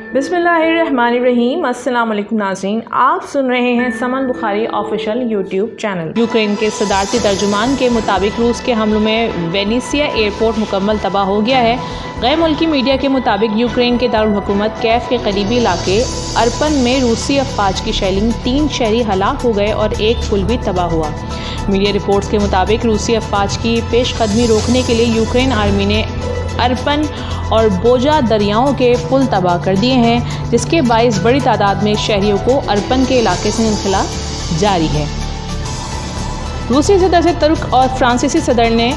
बिस्मिल्लाहिर्रहमानिर्रहीम। अस्सलाम वालेकुम नाज़रीन, आप सुन रहे हैं Saman Bukhari official YouTube channel. Ukraine के सदारती तर्जुमान के मुताबिक रूस के हमलों में वेनेसिया एयरपोर्ट मुकम्मल तबाह हो गया है। गैर मुल्की मीडिया के मुताबिक यूक्रेन के दारुल हुकूमत कैफ के करीबी इलाके अर्पन में रूसी अफवाज की शेलिंग 3 शहरी हलाक हो गए और एक पुल भी तबाह हुआ। मीडिया रिपोर्ट्स के मुताबिक रूसी अफवाज की पेशकदमी रोकने के लिए यूक्रेन आर्मी ने अर्पन और बोजा दरियाओं के पुल तबाह कर दिए हैं, जिसके बाइस बड़ी तादाद में शहरियों को अर्पन के इलाके से निकला जारी है। रूसी सदर से तुर्क और फ्रांसीसी सदर ने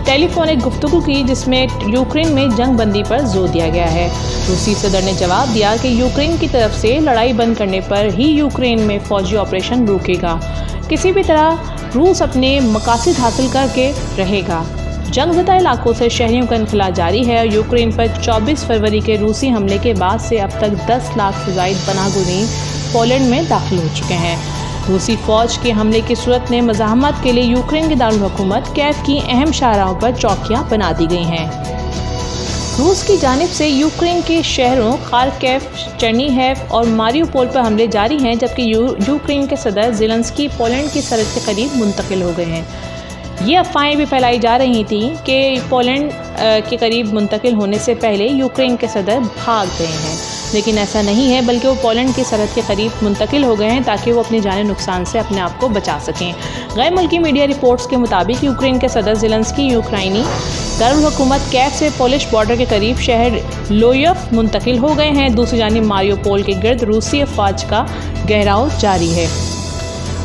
टेलीफोनिक गुफ्तगू की, जिसमें यूक्रेन में जंग बंदी पर जोर दिया गया है। रूसी सदर ने जवाब दिया कि यूक्रेन की तरफ से लड़ाई बंद करने पर ही यूक्रेन में फौजी ऑपरेशन रुकेगा। किसी भी तरह रूस अपने मकासद हासिल करके रहेगा। जंगज़दा इलाकों से शहरियों का इनखला जारी है और यूक्रेन पर 24 फरवरी के रूसी हमले के बाद से अब तक 10 लाख से ज़ायद पनाहगज़ीन पोलैंड में दाखिल हो चुके हैं। रूसी फ़ौज के हमले की सूरत में मज़ाहमत के लिए यूक्रेन के दारुल हुकूमत कैफ की अहम शाहराहों पर चौकियाँ बना दी गई हैं। रूस की जानिब से यूक्रेन के शहरों खार्किव, चेर्निहिव और मारिउपोल पर हमले जारी हैं, जबकि यूक्रेन के सदर ज़ेलेंस्की पोलैंड की सरहद के करीब मुंतकिल हो गए हैं। ये अफवाहें भी फैलाई जा रही थीं कि पोलैंड के करीब मुंतकिल होने से पहले यूक्रेन के सदर भाग गए हैं, लेकिन ऐसा नहीं है, बल्कि वो पोलैंड की सरहद के करीब मुंतकिल हो गए हैं ताकि वो अपनी जानी नुकसान से अपने आप को बचा सकें। गैर मुल्की मीडिया रिपोर्ट्स के मुताबिक यूक्रेन के सदर ज़ेलेंस्की यूक्रेनी दारुल हुकूमत कैफ से पोलिश बॉर्डर के करीब शहर लोयफ मुंतकिल हो गए हैं। दूसरी जानिब मारिउपोल के गिर्द रूसी अफवाज का घेराव जारी है।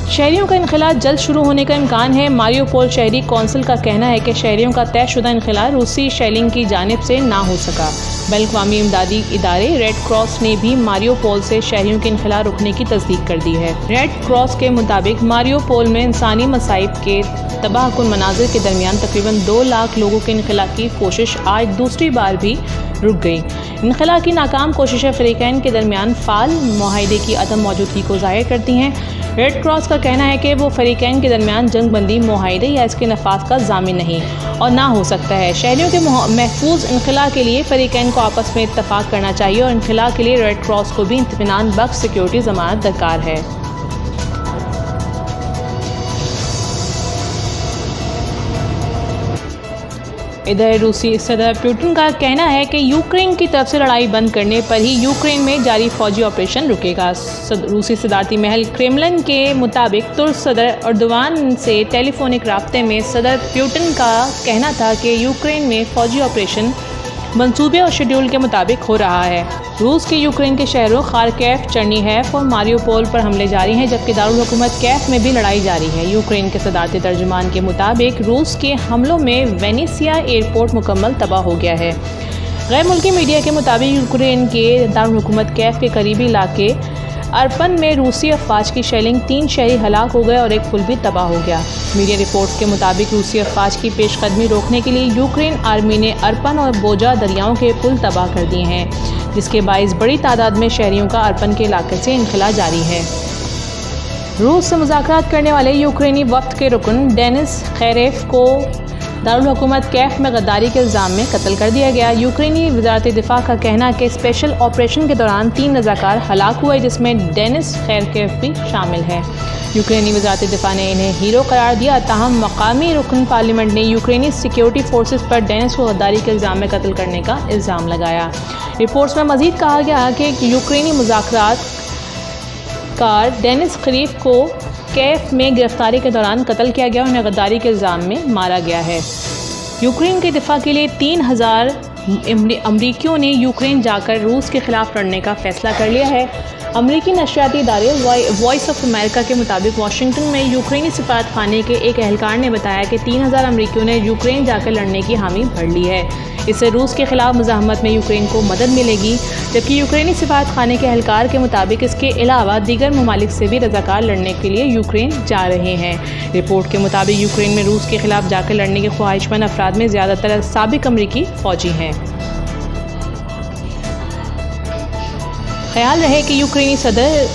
शहरियों का इनखला जल्द शुरू होने का इम्कान है। मारिउपोल शहरी कौंसिल का कहना है कि शहरियों का तयशुदा इनखला रूसी शेलिंग की जानिब से ना हो सका। बैनुल-अक़वामी इमदादी इदारे रेड क्रॉस ने भी मारिउपोल से शहरियों के इनखला रुकने की तस्दीक कर दी है। रेड क्रॉस के मुताबिक मारिउपोल में इंसानी मसाइब के तबाहकुन मनाजिर के दरमियान तकरीबन 2 लाख लोगों के इनखला की कोशिश आज दूसरी बार भी रुक गई। इनखला की नाकाम कोशिशें फ़रीक़ैन के दरमियान फ़ाल मुआहदे की अदम मौजूदगी को ज़ाहिर करती हैं। रेड क्रॉस का कहना है कि वो फ़रीक़ैन के दरमियान जंग बंदी मुआहदे या इसके नफाज का ज़ामिन नहीं और ना हो सकता है। शहरियों के महफूज इनखला के लिए फ़रीक़ैन को आपस में इत्तफ़ाक़ करना चाहिए और इनखला के लिए रेड क्रॉस को भी इत्मीनान बख्श सिक्योरिटी ज़मानत दरकार है। इधर रूसी सदर पुतिन का कहना है कि यूक्रेन की तरफ से लड़ाई बंद करने पर ही यूक्रेन में जारी फौजी ऑपरेशन रुकेगा। रूसी सदारती महल क्रेमलिन के मुताबिक तुर्क सदर एर्दोगान से टेलीफोनिक राब्ते में सदर पुतिन का कहना था कि यूक्रेन में फौजी ऑपरेशन मंसूबे और शेड्यूल के मुताबिक हो रहा है। रूस के यूक्रेन के शहरों खार्किव, चेर्निहिव और मारिउपोल पर हमले जारी हैं, जबकि दारुल हुकूमत कैफ में भी लड़ाई जारी है। यूक्रेन के सदारती तर्जुमान के मुताबिक रूस के हमलों में वेनेसिया एयरपोर्ट मुकम्मल तबाह हो गया है। गैर मुल्की मीडिया के मुताबिक यूक्रेन के दारुल हुकूमत कैफ के करीबी इलाके अर्पन में रूसी अफवाज की शेलिंग 3 शहरी हलाक हो गए और एक पुल भी तबाह हो गया। मीडिया रिपोर्ट्स के मुताबिक रूसी अफवाज की पेशकदमी रोकने के लिए यूक्रेन आर्मी ने अर्पन और बोजा दरियाओं के पुल तबाह कर दिए हैं, जिसके बाइस बड़ी तादाद में शहरियों का अर्पन के इलाके से इनखला जारी है। रूस से मुज़ाकरात करने वाले यूक्रेनी वफ़द के रुकन डेनिस खैरेफ को दारुल हुकूमत कैफ में गद्दारी के इल्ज़ाम में कत्ल कर दिया गया। यूक्रेनी वज़ारत दिफ़ा का कहना है कि स्पेशल ऑपरेशन के दौरान 3 रज़ाकार हलाक हुए, जिसमें डेनिस खैरेफ भी शामिल है। यूक्रेनी वज़ारत दिफ़ा ने इन्हें हीरो करार दिया। ताहम मकामी रुकन पार्लियामेंट ने यूक्रेनी सिक्योरिटी फोर्सेस पर डेनिस को गद्दारी के इल्ज़ाम में कत्ल करने का इल्ज़ाम लगाया। रिपोर्ट्स में मज़ीद कहा गया कि यूक्रेनी मुज़ाकरात कार डेनिस खलीफ को कैफ में गिरफ्तारी के दौरान कत्ल किया गया और उन्हें गद्दारी के इल्ज़ाम में मारा गया है। यूक्रेन के दिफा के लिए 3000 अमरीकियों ने यूक्रेन जाकर रूस के खिलाफ लड़ने का फैसला कर लिया है। अमरीकी नशरियाती इदारे वॉइस ऑफ अमेरिका के मुताबिक वाशिंगटन में यूक्रेनी सफारत खाने के एक एहलकार ने बताया कि 3000 अमरीकियों ने यूक्रेन जाकर लड़ने की हामी भर ली है। इससे रूस के खिलाफ मुज़ाहमत में यूक्रेन को मदद मिलेगी, जबकि यूक्रेनी सफारत खाने के एहलकार के मुताबिक इसके अलावा दीगर ममालिक से भी रज़ाकार लड़ने के लिए यूक्रेन जा रहे हैं। रिपोर्ट के मुताबिक यूक्रेन में रूस के खिलाफ जाकर लड़ने के ख्वाहिशमंद अफराद में ज़्यादातर साबिक अमरीकी फ़ौजी हैं। ख्याल रहे कि यूक्रेनी सदर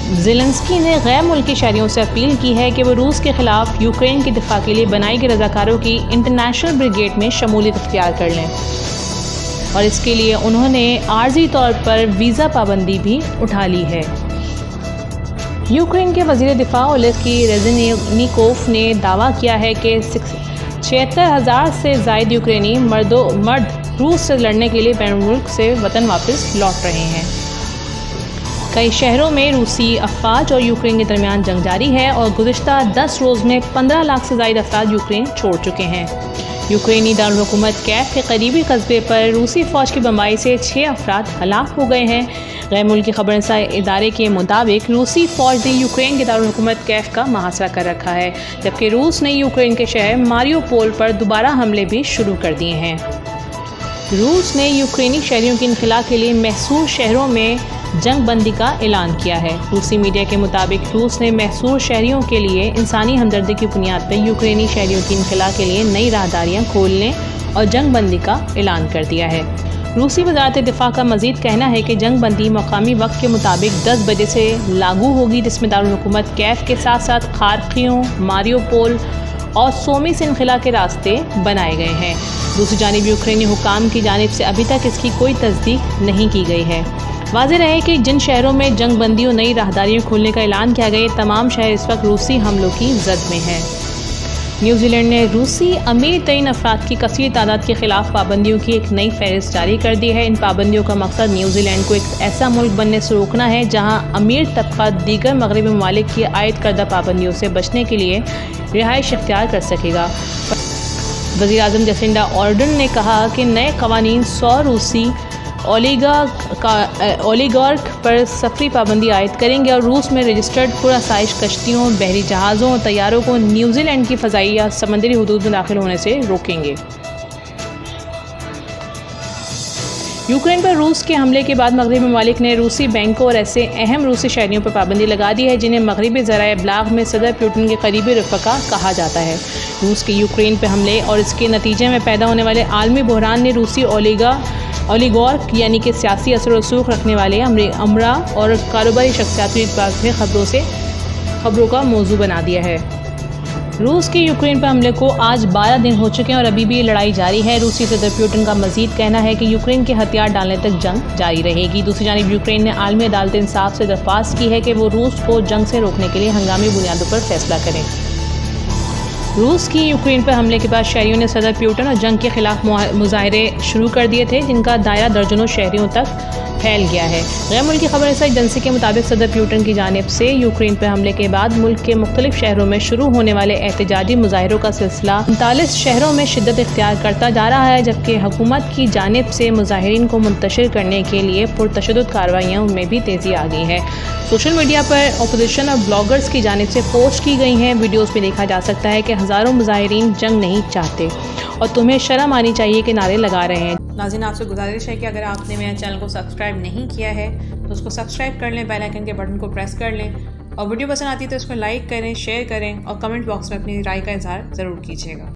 ज़ेलेंस्की ने गैर मुल्की शहरियों से अपील की है कि वो रूस के खिलाफ यूक्रेन के दिफा के लिए बनाई गई रज़ाकारों की इंटरनेशनल ब्रिगेड में शमूलियत इख्तियार कर लें। اور اس کے لیے انہوں نے عارضی طور پر ویزا پابندی بھی اٹھا لی ہے۔ یوکرین کے وزیر دفاع اولیسکی ریزنیکوف نے دعویٰ کیا ہے کہ 76,000 سے زائد یوکرینی مرد روس سے لڑنے کے لیے بین ملک سے وطن واپس لوٹ رہے ہیں۔ کئی شہروں میں روسی افواج اور یوکرین کے درمیان جنگ جاری ہے اور گزشتہ 10 روز میں 15 لاکھ سے زائد افراد یوکرین چھوڑ چکے ہیں۔ یوکرینی دارالحکومت کیف کے قریبی قصبے پر روسی فوج کی بمباری سے 6 افراد ہلاک ہو گئے ہیں۔ غیر ملکی خبر رساں ادارے کے مطابق روسی فوج نے یوکرین کے دارالحکومت کیف کا محاصرہ کر رکھا ہے، جبکہ روس نے یوکرین کے شہر ماریو پول پر دوبارہ حملے بھی شروع کر دیے ہیں۔ روس نے یوکرینی شہریوں کے انخلاء کے لیے محصور شہروں میں جنگ بندی کا اعلان کیا ہے۔ روسی میڈیا کے مطابق روس نے محصور شہریوں کے لیے انسانی ہمدردی کی بنیاد پر یوکرینی شہریوں کی انخلاء کے لیے نئی راہداریاں کھولنے اور جنگ بندی کا اعلان کر دیا ہے۔ روسی وزارت دفاع کا مزید کہنا ہے کہ جنگ بندی مقامی وقت کے مطابق 10 بجے سے لاگو ہوگی، جس میں دارالحکومت کیف کے ساتھ ساتھ خارکیو، ماریو پول اور سومی سے انخلاء کے راستے بنائے گئے ہیں۔ دوسری جانب یوکرینی حکام کی جانب سے ابھی تک اس کی کوئی تصدیق نہیں کی گئی ہے۔ واضح رہے کہ جن شہروں میں جنگ بندی اور نئی راہداریاں کھولنے کا اعلان کیا گیا، تمام شہر اس وقت روسی حملوں کی زد میں ہیں۔ نیوزی لینڈ نے روسی امیر ترین افراد کی کثیر تعداد کے خلاف پابندیوں کی ایک نئی فہرست جاری کر دی ہے۔ ان پابندیوں کا مقصد نیوزی لینڈ کو ایک ایسا ملک بننے سے روکنا ہے جہاں امیر طبقہ دیگر مغربی ممالک کی عائد کردہ پابندیوں سے بچنے کے لیے رہائش اختیار کر سکے گا۔ وزیر اعظم جسنڈا آرڈرن نے کہا کہ نئے قوانین 100 روسی اولیگارک پر سفری پابندی عائد کریں گے اور روس میں رجسٹرڈ پرآسائش کشتیوں، بحری جہازوں اور طیاروں کو نیوزی لینڈ کی فضائی یا سمندری حدود میں داخل ہونے سے روکیں گے۔ یوکرین پر روس کے حملے کے بعد مغربی ممالک نے روسی بینکوں اور ایسے اہم روسی شہریوں پر پابندی لگا دی ہے جنہیں مغربی ذرائع ابلاغ میں صدر پوٹن کے قریبی رفقا کہا جاتا ہے۔ روس کے یوکرین پہ حملے اور اس کے نتیجے میں پیدا ہونے والے عالمی بحران نے روسی اولیگارک یعنی کہ سیاسی اثر و رسوخ رکھنے والے امرا اور کاروباری شخصیات کو ایک بار پھر خبروں کا موضوع بنا دیا ہے۔ روس کے یوکرین پر حملے کو آج 12 دن ہو چکے ہیں اور ابھی بھی یہ لڑائی جاری ہے۔ روسی صدر پوٹن کا مزید کہنا ہے کہ یوکرین کے ہتھیار ڈالنے تک جنگ جاری رہے گی۔ دوسری جانب یوکرین نے عالمی عدالت انصاف سے درخواست کی ہے کہ وہ روس کو جنگ سے روکنے کے لیے ہنگامی بنیادوں پر فیصلہ کریں۔ روس کی یوکرین پر حملے کے بعد شہریوں نے صدر پوٹن اور جنگ کے خلاف مظاہرے شروع کر دیے تھے، جن کا دائرہ درجنوں شہریوں تک پھیل گیا ہے۔ غیر ملکی خبر رساں ایجنسی کے مطابق صدر پوٹن کی جانب سے یوکرین پر حملے کے بعد ملک کے مختلف شہروں میں شروع ہونے والے احتجاجی مظاہروں کا سلسلہ 39 شہروں میں شدت اختیار کرتا جا رہا ہے، جبکہ حکومت کی جانب سے مظاہرین کو منتشر کرنے کے لیے پرتشدد کارروائیوں میں بھی تیزی آ گئی ہے۔ سوشل میڈیا پر اپوزیشن اور بلاگرز کی جانب سے پوسٹ کی گئی ہیں ویڈیوز میں دیکھا جا سکتا ہے کہ ہزاروں مظاہرین جنگ نہیں چاہتے اور تمہیں شرم آنی چاہیے کہ نعرے لگا رہے ہیں۔ ناظرین، آپ سے گزارش ہے کہ اگر آپ نے میرے چینل کو سبسکرائب نہیں کیا ہے تو اس کو سبسکرائب کر لیں، بیل آئیکن کے بٹن کو پریس کر لیں اور ویڈیو پسند آتی ہے تو اس کو لائک کریں، شیئر کریں اور کمنٹ باکس میں اپنی رائے کا اظہار ضرور کیجیے گا۔